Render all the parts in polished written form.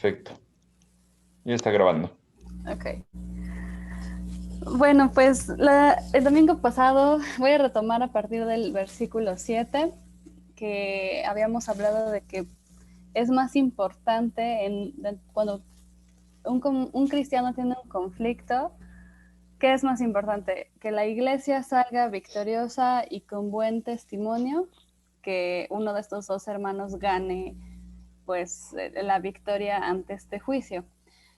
Perfecto. Ya está grabando. Ok. Bueno, pues el domingo pasado voy a retomar a partir del versículo 7, que habíamos hablado de que es más importante cuando un cristiano tiene un conflicto. ¿Qué es más importante? Que la iglesia salga victoriosa y con buen testimonio, que uno de estos dos hermanos gane pues la victoria ante este juicio.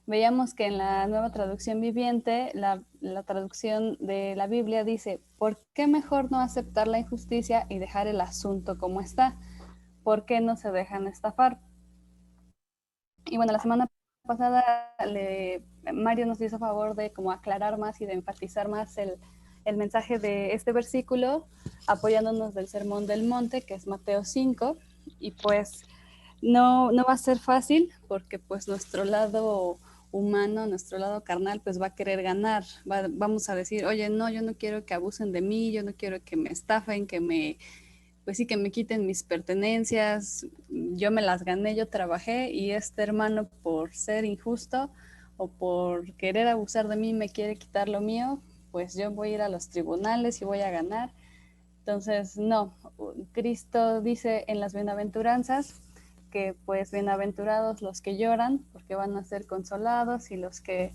Veíamos que en la nueva traducción viviente, la traducción de la Biblia dice, ¿por qué mejor no aceptar la injusticia y dejar el asunto como está? ¿Por qué no se dejan estafar? Y bueno, la semana pasada Mario nos hizo favor de como aclarar más y de enfatizar más el mensaje de este versículo, apoyándonos del Sermón del Monte, que es Mateo 5, y pues no va a ser fácil porque pues nuestro lado humano, nuestro lado carnal, pues va a querer ganar. Vamos a decir, oye, no, yo no quiero que abusen de mí, yo no quiero que me estafen, pues sí, que me quiten mis pertenencias, yo me las gané, yo trabajé y este hermano por ser injusto o por querer abusar de mí me quiere quitar lo mío, pues yo voy a ir a los tribunales y voy a ganar. Entonces, no, Cristo dice en las bienaventuranzas que pues bienaventurados los que lloran porque van a ser consolados y los que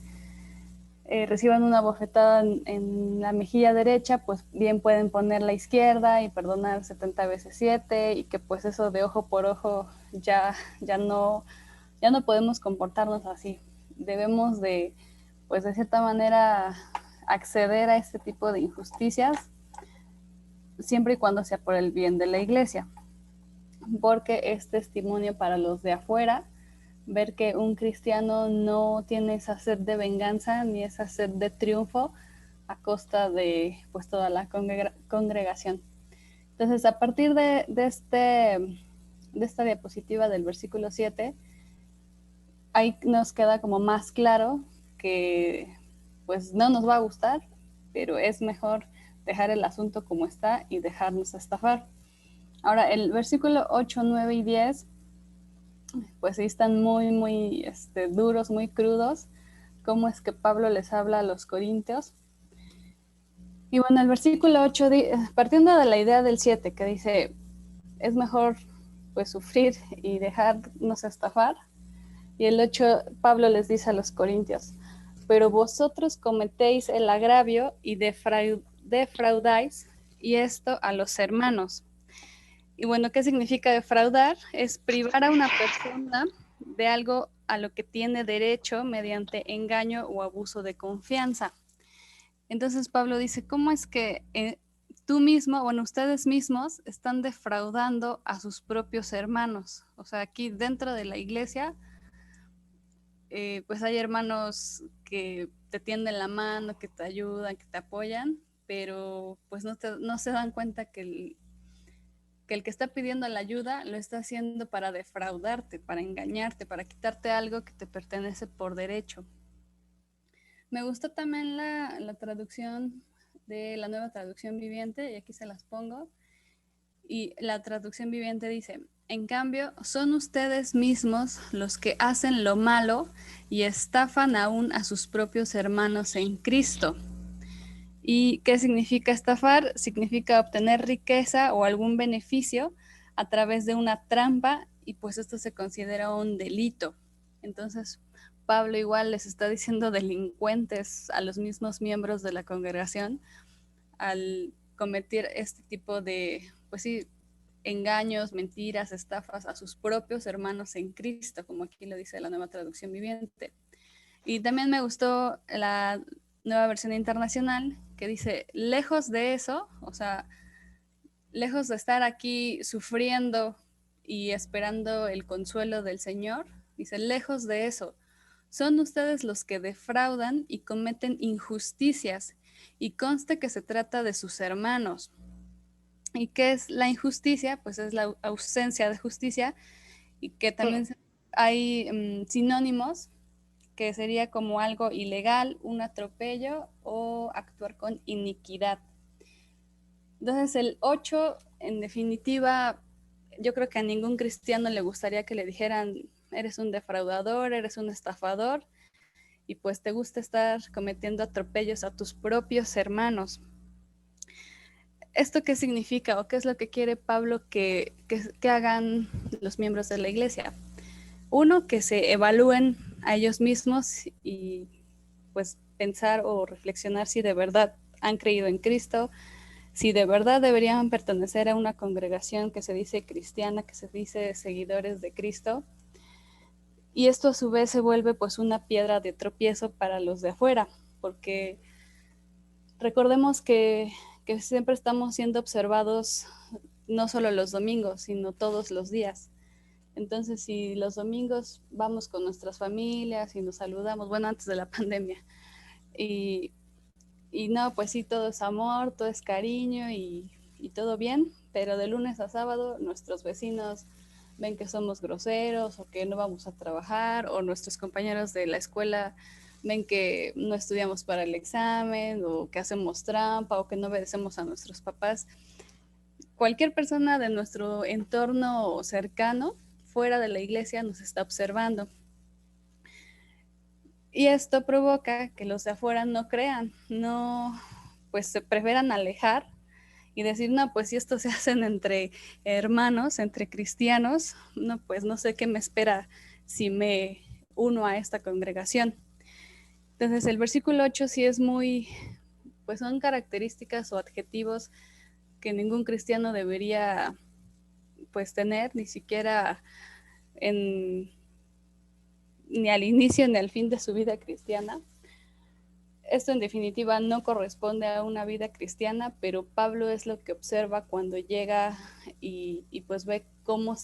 reciban una bofetada en la mejilla derecha, pues bien pueden poner la izquierda y perdonar 70 veces 7 y que pues eso de ojo por ojo ya ya no podemos comportarnos así. Debemos de, pues de cierta manera, acceder a este tipo de injusticias siempre y cuando sea por el bien de la iglesia, porque es testimonio para los de afuera ver que un cristiano no tiene esa sed de venganza ni esa sed de triunfo a costa de pues toda la congregación. Entonces, a partir de esta diapositiva del versículo 7, ahí nos queda como más claro que pues no nos va a gustar, pero es mejor dejar el asunto como está y dejarnos estafar. Ahora, el versículo 8, 9 y 10 pues sí están muy duros, muy crudos, cómo es que Pablo les habla a los corintios. Y bueno, el versículo 8, partiendo de la idea del 7, que dice, es mejor pues sufrir y dejarnos estafar, y el 8, Pablo les dice a los corintios, pero vosotros cometéis el agravio y defraudáis, y esto a los hermanos. Y bueno, ¿qué significa defraudar? Es privar a una persona de algo a lo que tiene derecho mediante engaño o abuso de confianza. Entonces Pablo dice, ¿cómo es que tú mismo, bueno, ustedes mismos están defraudando a sus propios hermanos? O sea, aquí dentro de la iglesia, pues hay hermanos que te tienden la mano, que te ayudan, que te apoyan, pero pues no se dan cuenta que el que está pidiendo la ayuda lo está haciendo para defraudarte, para engañarte, para quitarte algo que te pertenece por derecho. Me gustó también la traducción de la nueva traducción viviente, y aquí se las pongo. Y la traducción viviente dice, en cambio, son ustedes mismos los que hacen lo malo y estafan aún a sus propios hermanos en Cristo. ¿Y qué significa estafar? Significa obtener riqueza o algún beneficio a través de una trampa y pues esto se considera un delito. Entonces, Pablo igual les está diciendo delincuentes a los mismos miembros de la congregación al cometer este tipo de, pues sí, engaños, mentiras, estafas a sus propios hermanos en Cristo, como aquí lo dice la nueva traducción viviente. Y también me gustó la nueva versión internacional que dice, lejos de eso, o sea, lejos de estar aquí sufriendo y esperando el consuelo del Señor, dice, lejos de eso, son ustedes los que defraudan y cometen injusticias, y conste que se trata de sus hermanos. ¿Y qué es la injusticia? Pues es la ausencia de justicia, y que también hay sinónimos que sería como algo ilegal, un atropello o actuar con iniquidad. Entonces el 8, en definitiva, yo creo que a ningún cristiano le gustaría que le dijeran eres un defraudador, eres un estafador y pues te gusta estar cometiendo atropellos a tus propios hermanos. ¿Esto qué significa o qué es lo que quiere Pablo que hagan los miembros de la iglesia? Uno, que se evalúen a ellos mismos y pues pensar o reflexionar si de verdad han creído en Cristo, si de verdad deberían pertenecer a una congregación que se dice cristiana, que se dice seguidores de Cristo. Y esto a su vez se vuelve pues una piedra de tropiezo para los de afuera, porque recordemos que siempre estamos siendo observados no solo los domingos, sino todos los días. Entonces, si los domingos vamos con nuestras familias y nos saludamos, bueno, antes de la pandemia, y no, pues sí, todo es amor, todo es cariño y todo bien, pero de lunes a sábado nuestros vecinos ven que somos groseros o que no vamos a trabajar, o nuestros compañeros de la escuela ven que no estudiamos para el examen o que hacemos trampa o que no obedecemos a nuestros papás. Cualquier persona de nuestro entorno cercano fuera de la iglesia nos está observando. Y esto provoca que los de afuera no crean, no, pues se prefieran alejar y decir, no, pues si esto se hacen entre hermanos, entre cristianos, no, pues no sé qué me espera si me uno a esta congregación. Entonces el versículo 8 sí es muy, pues son características o adjetivos que ningún cristiano debería pues tener, ni siquiera ni al inicio ni al fin de su vida cristiana. Esto en definitiva no corresponde a una vida cristiana, pero Pablo es lo que observa cuando llega y pues ve cómo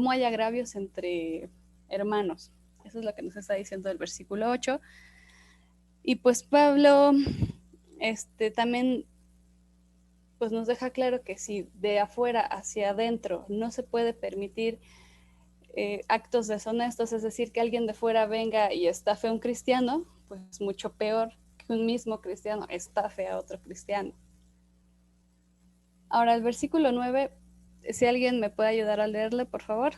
hay agravios entre hermanos. Eso es lo que nos está diciendo el versículo 8. Y pues Pablo también pues nos deja claro que si de afuera hacia adentro no se puede permitir actos deshonestos, es decir, que alguien de fuera venga y estafe a un cristiano, pues mucho peor que un mismo cristiano estafe a otro cristiano. Ahora, el versículo 9, si alguien me puede ayudar a leerle, por favor.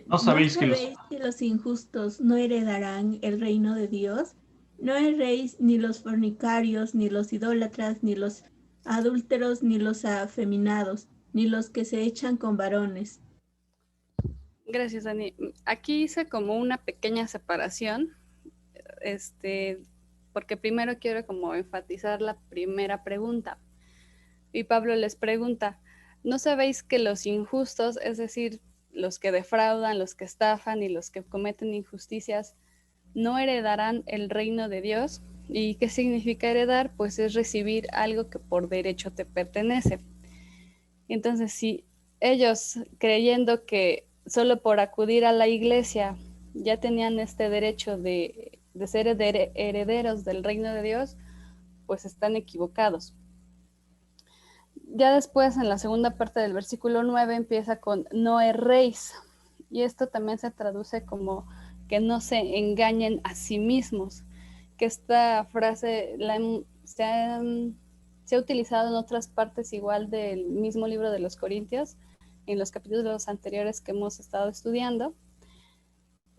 ¿No No sabéis que los... sabéis que los injustos no heredarán el reino de Dios? No erréis ni los fornicarios, ni los idólatras, ni los adúlteros, ni los afeminados, ni los que se echan con varones. Gracias, Dani. Aquí hice como una pequeña separación, porque primero quiero como enfatizar la primera pregunta. Y Pablo les pregunta, ¿no sabéis que los injustos, es decir, los que defraudan, los que estafan y los que cometen injusticias, no heredarán el reino de Dios? ¿Y qué significa heredar? Pues es recibir algo que por derecho te pertenece. Entonces, si ellos, creyendo que solo por acudir a la iglesia ya tenían este derecho de ser herederos del reino de Dios, pues están equivocados. Ya después, en la segunda parte del versículo 9, empieza con no erréis. Y esto también se traduce como que no se engañen a sí mismos. Que esta frase se ha utilizado en otras partes igual del mismo libro de los Corintios, en los capítulos anteriores que hemos estado estudiando.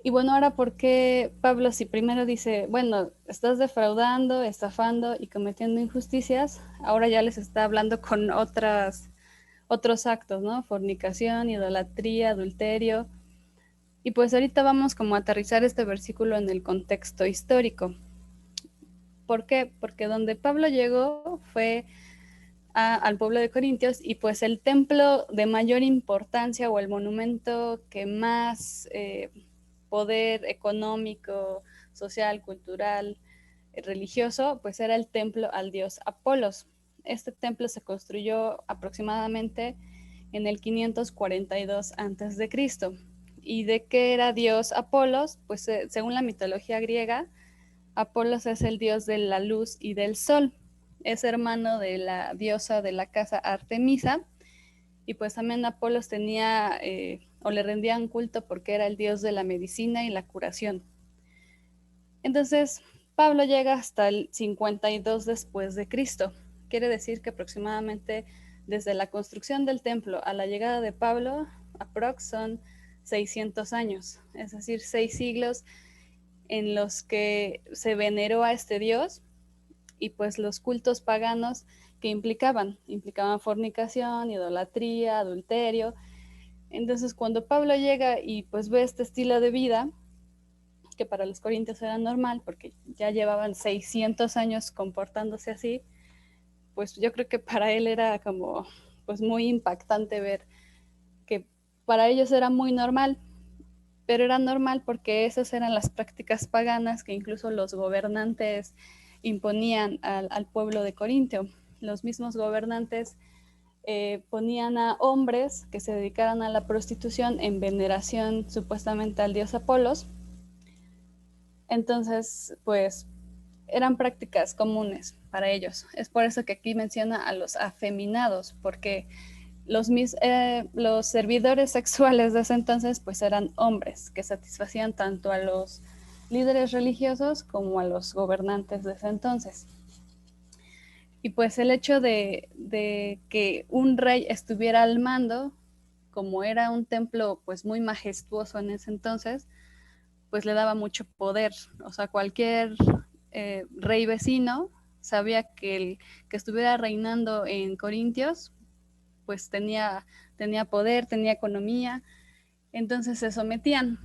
Y bueno, ahora, ¿por qué Pablo, si primero dice, bueno, estás defraudando, estafando y cometiendo injusticias, ahora ya les está hablando con otros actos, ¿no? Fornicación, idolatría, adulterio. Y pues ahorita vamos como a aterrizar este versículo en el contexto histórico. ¿Por qué? Porque donde Pablo llegó fue al pueblo de Corintios y pues el templo de mayor importancia o el monumento que más poder económico, social, cultural, religioso, pues era el templo al dios Apolos. Este templo se construyó aproximadamente en el 542 a.C. ¿Y de qué era dios Apolos? Pues según la mitología griega, Apolos es el dios de la luz y del sol. Es hermano de la diosa de la casa Artemisa. Y pues también Apolos tenía o le rendían culto porque era el dios de la medicina y la curación. Entonces, Pablo llega hasta el 52 después de Cristo. Quiere decir que aproximadamente desde la construcción del templo a la llegada de Pablo, aprox son 600 años, es decir, 6 siglos en los que se veneró a este Dios y pues los cultos paganos que implicaban fornicación, idolatría, adulterio. Entonces cuando Pablo llega y pues ve este estilo de vida, que para los corintios era normal porque ya llevaban 600 años comportándose así, pues yo creo que para él era como pues muy impactante ver que para ellos era muy normal, pero era normal porque esas eran las prácticas paganas que incluso los gobernantes imponían al pueblo de Corintio. Los mismos gobernantes ponían a hombres que se dedicaran a la prostitución en veneración supuestamente al dios Apolos. Entonces, pues eran prácticas comunes para ellos. Es por eso que aquí menciona a los afeminados, porque los servidores sexuales de ese entonces pues eran hombres que satisfacían tanto a los líderes religiosos como a los gobernantes de ese entonces. Y pues el hecho de que un rey estuviera al mando, como era un templo pues muy majestuoso en ese entonces, pues le daba mucho poder. O sea, cualquier rey vecino sabía que el que estuviera reinando en Corintios pues tenía poder, tenía economía, entonces se sometían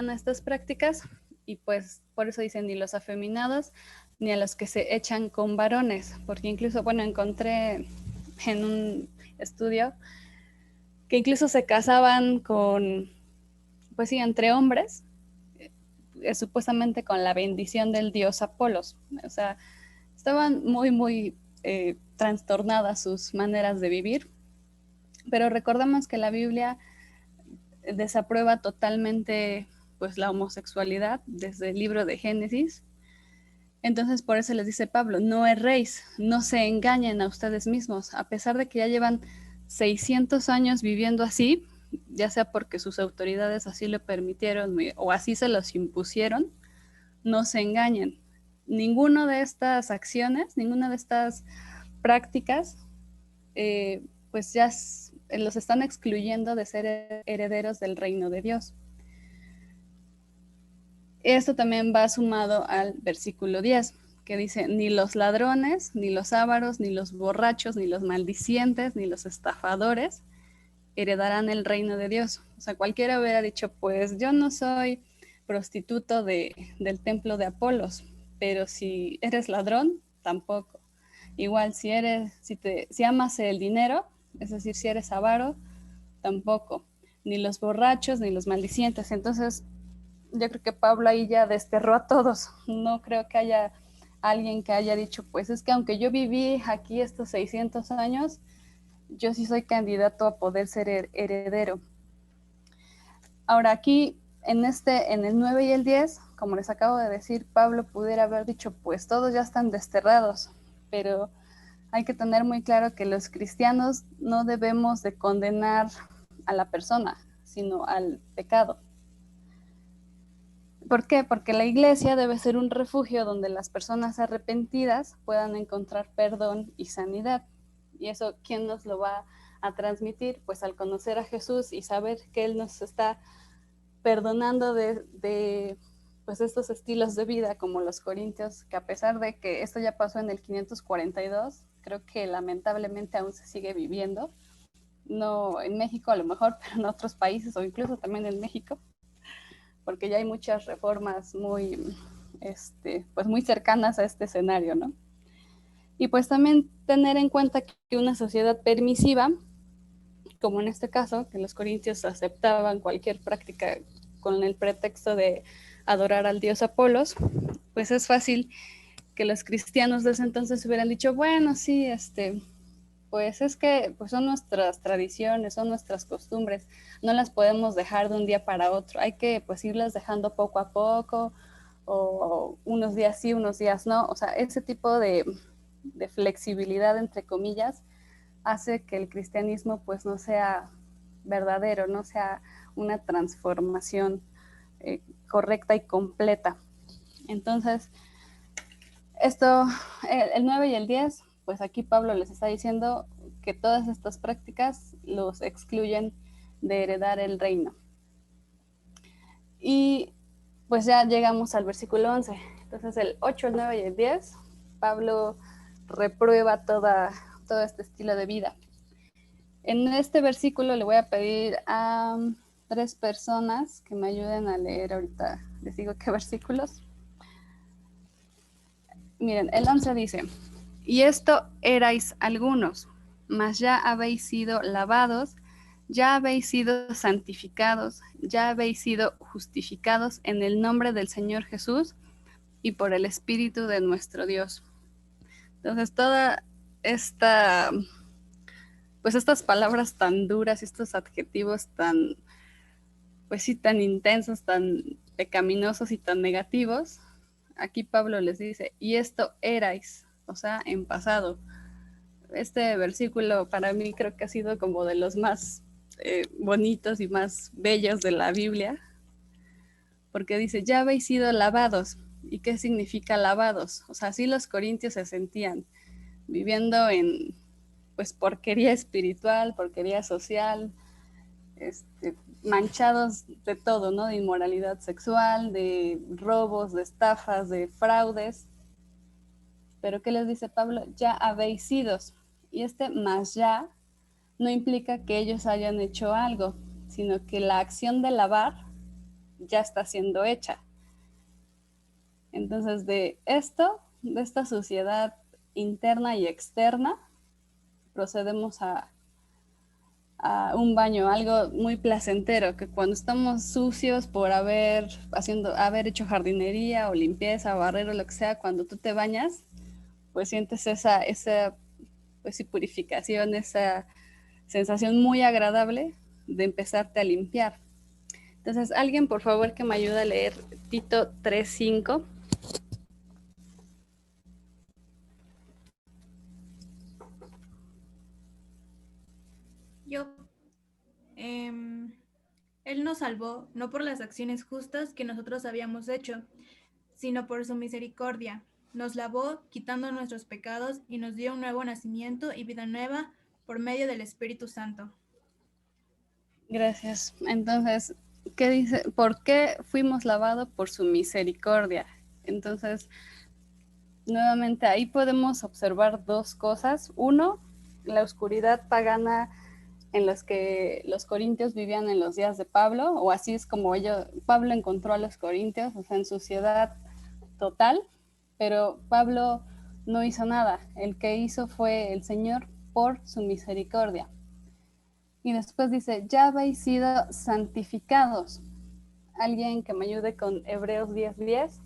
a estas prácticas y pues por eso dicen ni los afeminados ni a los que se echan con varones, porque incluso, bueno, encontré en un estudio que incluso se casaban con, pues sí, entre hombres, supuestamente con la bendición del dios Apolos. O sea, estaban muy trastornadas sus maneras de vivir, pero recordamos que la Biblia desaprueba totalmente pues la homosexualidad desde el libro de Génesis. Entonces por eso les dice Pablo, no erréis, no se engañen a ustedes mismos, a pesar de que ya llevan 600 años viviendo así, ya sea porque sus autoridades así lo permitieron o así se los impusieron, no se engañen. Ninguna de estas acciones, ninguna de estas prácticas, pues ya los están excluyendo de ser herederos del reino de Dios. Esto también va sumado al versículo 10, que dice, ni los ladrones, ni los ávaros, ni los borrachos, ni los maldicientes, ni los estafadores heredarán el reino de Dios. O sea, cualquiera hubiera dicho, pues yo no soy prostituto del templo de Apolos, pero si eres ladrón, tampoco. Igual, si amas el dinero, es decir, si eres avaro, tampoco. Ni los borrachos, ni los maldicientes. Entonces, yo creo que Pablo ahí ya desterró a todos. No creo que haya alguien que haya dicho, pues es que aunque yo viví aquí estos 600 años, yo sí soy candidato a poder ser heredero. Ahora aquí, en el 9 y el 10, como les acabo de decir, Pablo pudiera haber dicho, pues todos ya están desterrados, pero hay que tener muy claro que los cristianos no debemos de condenar a la persona, sino al pecado. ¿Por qué? Porque la iglesia debe ser un refugio donde las personas arrepentidas puedan encontrar perdón y sanidad. Y eso, ¿quién nos lo va a transmitir? Pues al conocer a Jesús y saber que Él nos está perdonando de pues estos estilos de vida como los corintios, que a pesar de que esto ya pasó en el 542, creo que lamentablemente aún se sigue viviendo. No en México a lo mejor, pero en otros países o incluso también en México, porque ya hay muchas reformas pues muy cercanas a este escenario, ¿no? Y pues también tener en cuenta que una sociedad permisiva, como en este caso, que los corintios aceptaban cualquier práctica con el pretexto de adorar al dios Apolos, pues es fácil que los cristianos de ese entonces hubieran dicho, bueno, sí, pues es que pues son nuestras tradiciones, son nuestras costumbres, no las podemos dejar de un día para otro, hay que pues irlas dejando poco a poco, o unos días sí, unos días no, o sea, ese tipo de flexibilidad, entre comillas, hace que el cristianismo pues no sea verdadero, no sea una transformación correcta y completa. Entonces, el 9 y el 10, pues aquí Pablo les está diciendo que todas estas prácticas los excluyen de heredar el reino. Y pues ya llegamos al versículo 11. Entonces el 8, el 9 y el 10, Pablo reprueba todo este estilo de vida. En este versículo le voy a pedir a 3 personas que me ayuden a leer ahorita. Les digo qué versículos. Miren, el 11 dice: y esto erais algunos, mas ya habéis sido lavados, ya habéis sido santificados, ya habéis sido justificados en el nombre del Señor Jesús y por el Espíritu de nuestro Dios. Entonces, toda esta, pues estas palabras tan duras, estos adjetivos tan, pues sí, tan intensos, tan pecaminosos y tan negativos, aquí Pablo les dice, y esto erais, o sea, en pasado. Este versículo para mí creo que ha sido como de los más bonitos y más bellos de la Biblia, porque dice, ya habéis sido lavados. ¿Y qué significa lavados? O sea, así los corintios se sentían, viviendo en, pues, porquería espiritual, porquería social, manchados de todo, ¿no? De inmoralidad sexual, de robos, de estafas, de fraudes. Pero ¿qué les dice Pablo? Ya habéis sido. Y más ya no implica que ellos hayan hecho algo, sino que la acción de lavar ya está siendo hecha. Entonces, de esta suciedad interna y externa, procedemos a un baño, algo muy placentero, que cuando estamos sucios por haber hecho jardinería o limpieza o barrero, lo que sea, cuando tú te bañas, pues sientes esa pues sí, purificación, esa sensación muy agradable de empezarte a limpiar. Entonces, alguien por favor que me ayude a leer Tito 3:5. Yo, Él nos salvó no por las acciones justas que nosotros habíamos hecho, sino por su misericordia. Nos lavó quitando nuestros pecados y nos dio un nuevo nacimiento y vida nueva por medio del Espíritu Santo. Gracias. Entonces, ¿qué dice? ¿Por qué fuimos lavados? Por su misericordia. Entonces, nuevamente ahí podemos observar 2 cosas. Uno, la oscuridad pagana en los que los corintios vivían en los días de Pablo, o así es como Pablo encontró a los corintios, o sea, en suciedad total, pero Pablo no hizo nada. El que hizo fue el Señor por su misericordia. Y después dice, ya habéis sido santificados. Alguien que me ayude con Hebreos 10:10.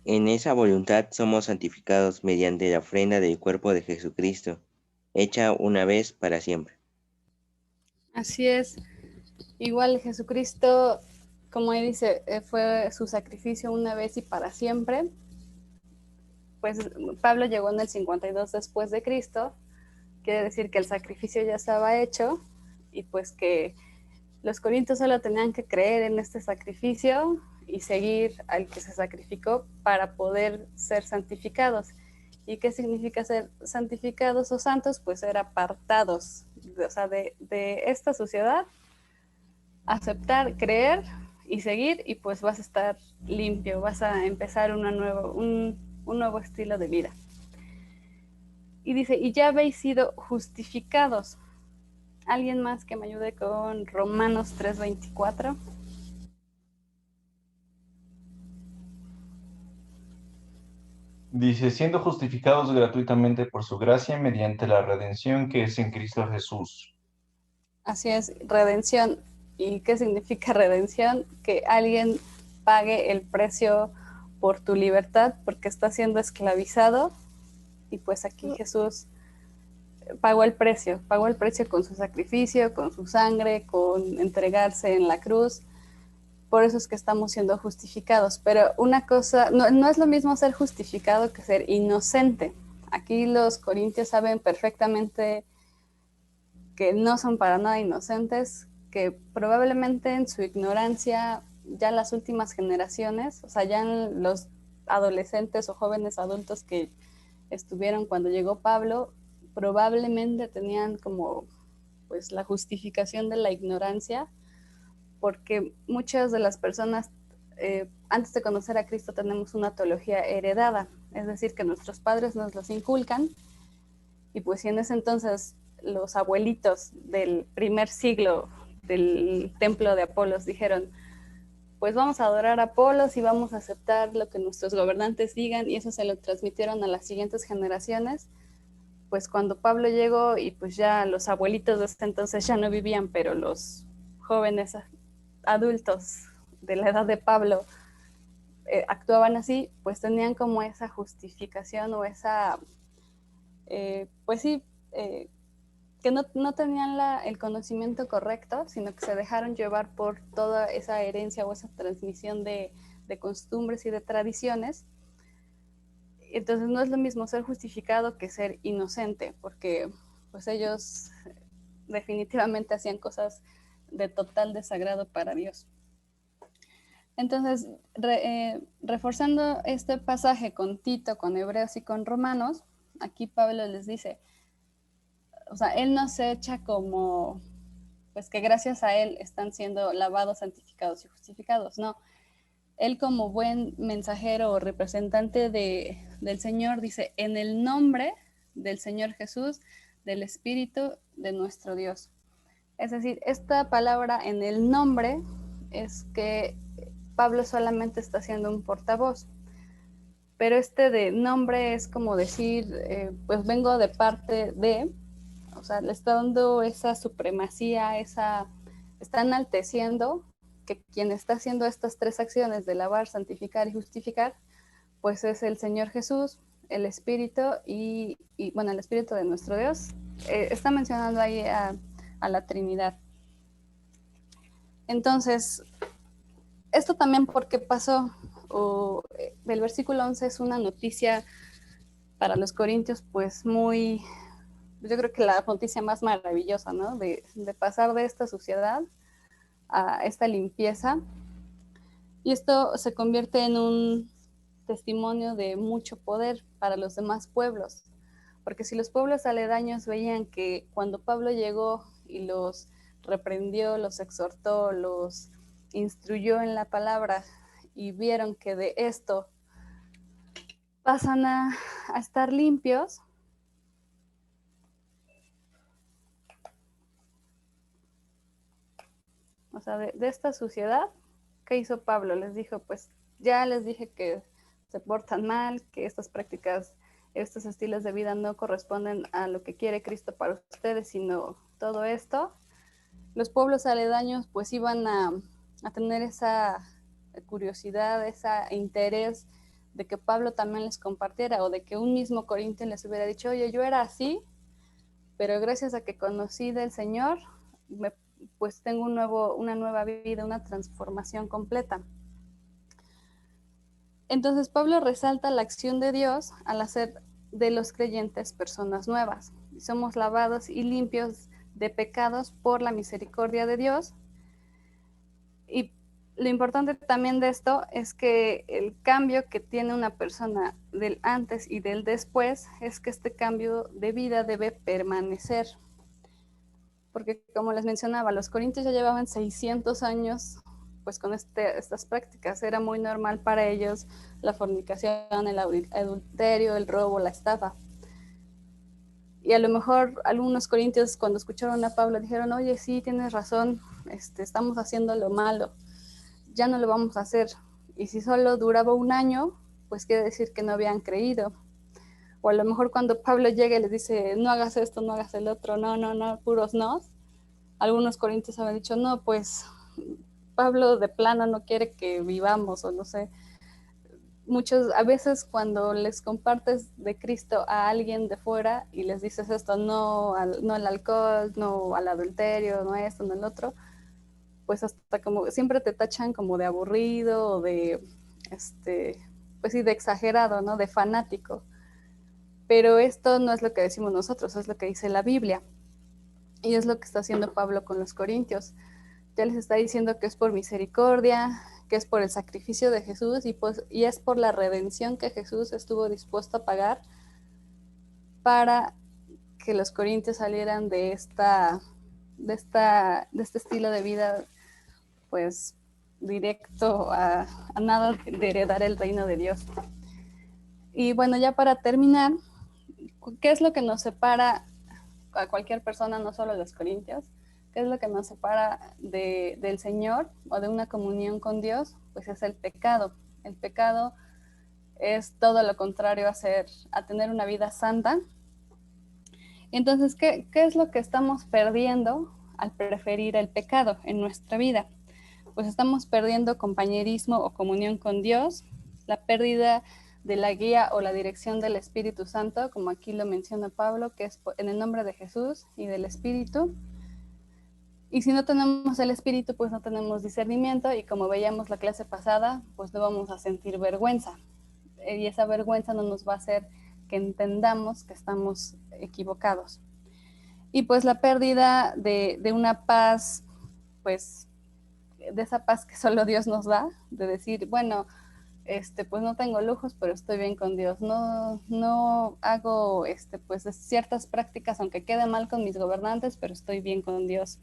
En esa voluntad somos santificados mediante la ofrenda del cuerpo de Jesucristo, hecha una vez para siempre. Así es. Igual Jesucristo, como dice, fue su sacrificio una vez y para siempre. Pues Pablo llegó en el 52 después de Cristo. Quiere decir que el sacrificio ya estaba hecho y pues que los corintios solo tenían que creer en este sacrificio y seguir al que se sacrificó para poder ser santificados. ¿Y qué significa ser santificados o santos? Pues ser apartados, o sea, de esta suciedad, aceptar, creer y seguir, y pues vas a estar limpio, vas a empezar un nuevo estilo de vida. Y dice, y ya habéis sido justificados. ¿Alguien más que me ayude con Romanos 3:24? Dice, siendo justificados gratuitamente por su gracia mediante la redención que es en Cristo Jesús. Así es, redención. ¿Y qué significa redención? Que alguien pague el precio por tu libertad porque estás siendo esclavizado, y pues aquí Jesús pagó el precio con su sacrificio, con su sangre, con entregarse en la cruz. Por eso es que estamos siendo justificados. Pero una cosa, no es lo mismo ser justificado que ser inocente. Aquí los corintios saben perfectamente que no son para nada inocentes, que probablemente en su ignorancia ya las últimas generaciones, o sea, ya en los adolescentes o jóvenes adultos que estuvieron cuando llegó Pablo, probablemente tenían como pues la justificación de la ignorancia, porque muchas de las personas antes de conocer a Cristo tenemos una teología heredada, es decir, que nuestros padres nos los inculcan, y pues si en ese entonces los abuelitos del primer siglo del templo de Apolos dijeron, pues vamos a adorar a Apolos y vamos a aceptar lo que nuestros gobernantes digan, y eso se lo transmitieron a las siguientes generaciones, pues cuando Pablo llegó y pues ya los abuelitos de ese entonces ya no vivían, pero los jóvenes adultos de la edad de Pablo actuaban así, pues tenían como esa justificación o esa, pues sí, que no tenían el conocimiento correcto, sino que se dejaron llevar por toda esa herencia o esa transmisión de costumbres y de tradiciones. Entonces no es lo mismo ser justificado que ser inocente, porque pues ellos definitivamente hacían cosas de total desagrado para Dios. Entonces, reforzando este pasaje con Tito, con Hebreos y con Romanos, aquí Pablo les dice, o sea, él no se echa como, pues que gracias a él están siendo lavados, santificados y justificados, no. Él como buen mensajero o representante del Señor dice, en el nombre del Señor Jesús, del Espíritu de nuestro Dios. Es decir, esta palabra en el nombre es que Pablo solamente está siendo un portavoz, pero este de nombre es como decir, pues vengo de parte de, o sea, le está dando esa supremacía, está enalteciendo que quien está haciendo estas tres acciones de lavar, santificar y justificar, pues es el Señor Jesús, el Espíritu y bueno, el Espíritu de nuestro Dios. Está mencionando ahí a la Trinidad. Entonces, esto también porque pasó, el versículo 11 es una noticia para los corintios, pues muy, yo creo que la noticia más maravillosa, ¿no? De pasar de esta suciedad a esta limpieza. Y esto se convierte en un testimonio de mucho poder para los demás pueblos. Porque si los pueblos aledaños veían que cuando Pablo llegó y los reprendió, los exhortó, los instruyó en la palabra y vieron que de esto pasan a estar limpios, o sea, de esta suciedad, ¿qué hizo Pablo? Les dijo, pues ya les dije que se portan mal, que estas prácticas, estos estilos de vida no corresponden a lo que quiere Cristo para ustedes, sino todo esto. Los pueblos aledaños pues iban a tener esa curiosidad, ese interés de que Pablo también les compartiera, o de que un mismo corintio les hubiera dicho, oye, yo era así, pero gracias a que conocí del Señor, pues tengo una nueva vida, una transformación completa. Entonces Pablo resalta la acción de Dios al hacer de los creyentes personas nuevas. Somos lavados y limpios de pecados por la misericordia de Dios. Y lo importante también de esto es que el cambio que tiene una persona del antes y del después es que este cambio de vida debe permanecer. Porque como les mencionaba, los corintios ya llevaban 600 años pues con estas prácticas. Era muy normal para ellos la fornicación, el adulterio, el robo, la estafa. Y a lo mejor algunos corintios cuando escucharon a Pablo dijeron, oye, sí, tienes razón, estamos haciendo lo malo, ya no lo vamos a hacer. Y si solo duraba un año, pues quiere decir que no habían creído. O a lo mejor cuando Pablo llega y les dice, no hagas esto, no hagas el otro, no, puros no. Algunos corintios habían dicho, no, pues Pablo de plano no quiere que vivamos, o no sé. Muchos, a veces cuando les compartes de Cristo a alguien de fuera y les dices esto, no al alcohol, no al adulterio, no esto, no el otro, pues hasta como siempre te tachan como de aburrido o de, pues sí, de exagerado, ¿no? De fanático. Pero esto no es lo que decimos nosotros, es lo que dice la Biblia. Y es lo que está haciendo Pablo con los corintios. ya les está diciendo que es por misericordia, que es por el sacrificio de Jesús y es por la redención que Jesús estuvo dispuesto a pagar para que los corintios salieran de este estilo de vida, pues directo a nada de heredar el reino de Dios. Y bueno, ya para terminar, ¿qué es lo que nos separa a cualquier persona, no solo a los corintios? ¿Qué es lo que nos separa del Señor o de una comunión con Dios? Pues es el pecado. El pecado es todo lo contrario a tener una vida santa. Entonces, ¿qué es lo que estamos perdiendo al preferir el pecado en nuestra vida? Pues estamos perdiendo compañerismo o comunión con Dios, la pérdida de la guía o la dirección del Espíritu Santo, como aquí lo menciona Pablo, que es en el nombre de Jesús y del Espíritu. Y si no tenemos el Espíritu, pues no tenemos discernimiento, y como veíamos la clase pasada, pues no vamos a sentir vergüenza. Y esa vergüenza no nos va a hacer que entendamos que estamos equivocados. Y pues la pérdida de una paz, pues de esa paz que solo Dios nos da, de decir, bueno, pues no tengo lujos, pero estoy bien con Dios. No hago pues ciertas prácticas, aunque quede mal con mis gobernantes, pero estoy bien con Dios.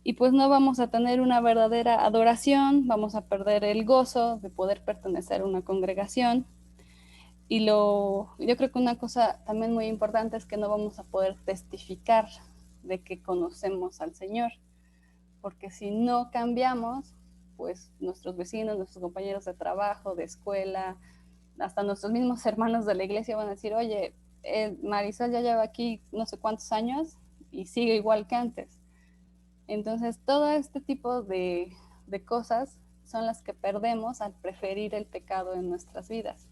Y pues no vamos a tener una verdadera adoración, vamos a perder el gozo de poder pertenecer a una congregación. Y yo creo que una cosa también muy importante es que no vamos a poder testificar de que conocemos al Señor, porque si no cambiamos, pues nuestros vecinos, nuestros compañeros de trabajo, de escuela, hasta nuestros mismos hermanos de la iglesia van a decir, oye, Marisol ya lleva aquí no sé cuántos años y sigue igual que antes. Entonces, todo este tipo de cosas son las que perdemos al preferir el pecado en nuestras vidas.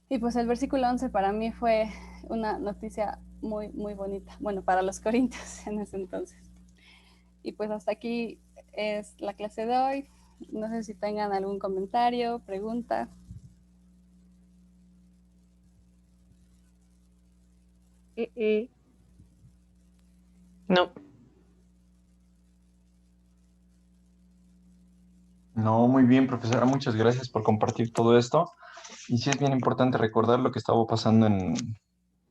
Y pues el versículo 11 para mí fue una noticia muy, muy bonita. Bueno, para los corintios en ese entonces. Y pues hasta aquí es la clase de hoy. No sé si tengan algún comentario, pregunta. No. No, muy bien, profesora, muchas gracias por compartir todo esto. Y sí es bien importante recordar lo que estaba pasando en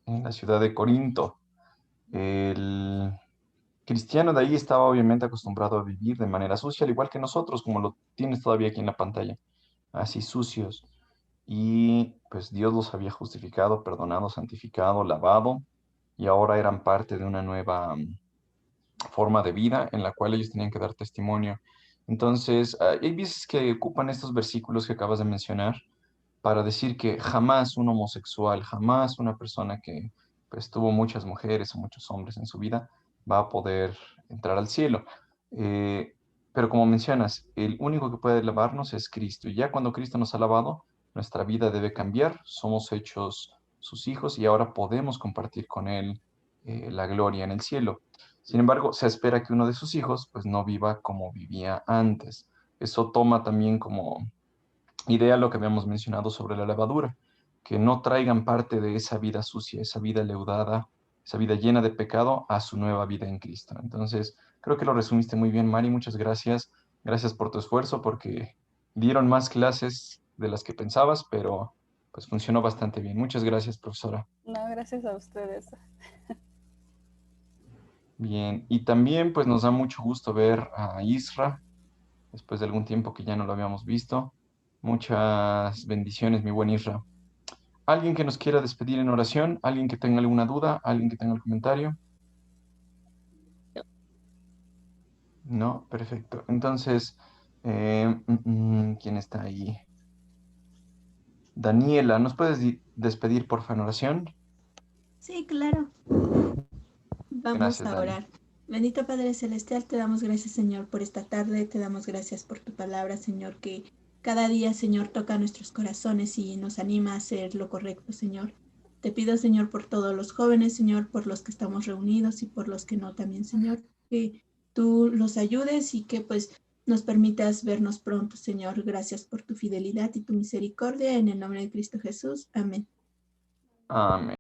la ciudad de Corinto. El cristiano de ahí estaba obviamente acostumbrado a vivir de manera sucia, al igual que nosotros, como lo tienes todavía aquí en la pantalla, así sucios. Y pues Dios los había justificado, perdonado, santificado, lavado, y ahora eran parte de una nueva forma de vida en la cual ellos tenían que dar testimonio. Entonces, hay veces que ocupan estos versículos que acabas de mencionar para decir que jamás un homosexual, jamás una persona que pues tuvo muchas mujeres o muchos hombres en su vida va a poder entrar al cielo. Pero como mencionas, el único que puede lavarnos es Cristo. Y ya cuando Cristo nos ha lavado, nuestra vida debe cambiar. Somos hechos sus hijos y ahora podemos compartir con Él la gloria en el cielo. Sin embargo, se espera que uno de sus hijos pues no viva como vivía antes. Eso toma también como idea lo que habíamos mencionado sobre la levadura, que no traigan parte de esa vida sucia, esa vida leudada, esa vida llena de pecado a su nueva vida en Cristo. Entonces, creo que lo resumiste muy bien, Mari, muchas gracias. Gracias por tu esfuerzo porque dieron más clases de las que pensabas, pero pues funcionó bastante bien. Muchas gracias, profesora. No, gracias a ustedes. Bien, y también pues nos da mucho gusto ver a Isra después de algún tiempo que ya no lo habíamos visto. Muchas bendiciones, mi buen Isra. ¿Alguien que nos quiera despedir en oración? ¿Alguien que tenga alguna duda? ¿Alguien que tenga algún comentario? No, perfecto. Entonces, ¿quién está ahí? Daniela, ¿nos puedes despedir, por favor, en oración? Sí, claro. Vamos Gracias, a Dani. orar. Bendito Padre Celestial, te damos gracias, Señor, por esta tarde. Te damos gracias por tu palabra, Señor, que cada día, Señor, toca nuestros corazones y nos anima a hacer lo correcto, Señor. Te pido, Señor, por todos los jóvenes, Señor, por los que estamos reunidos y por los que no también, Señor, que tú los ayudes y que pues nos permitas vernos pronto, Señor. Gracias por tu fidelidad y tu misericordia. En el nombre de Cristo Jesús. Amén. Amén.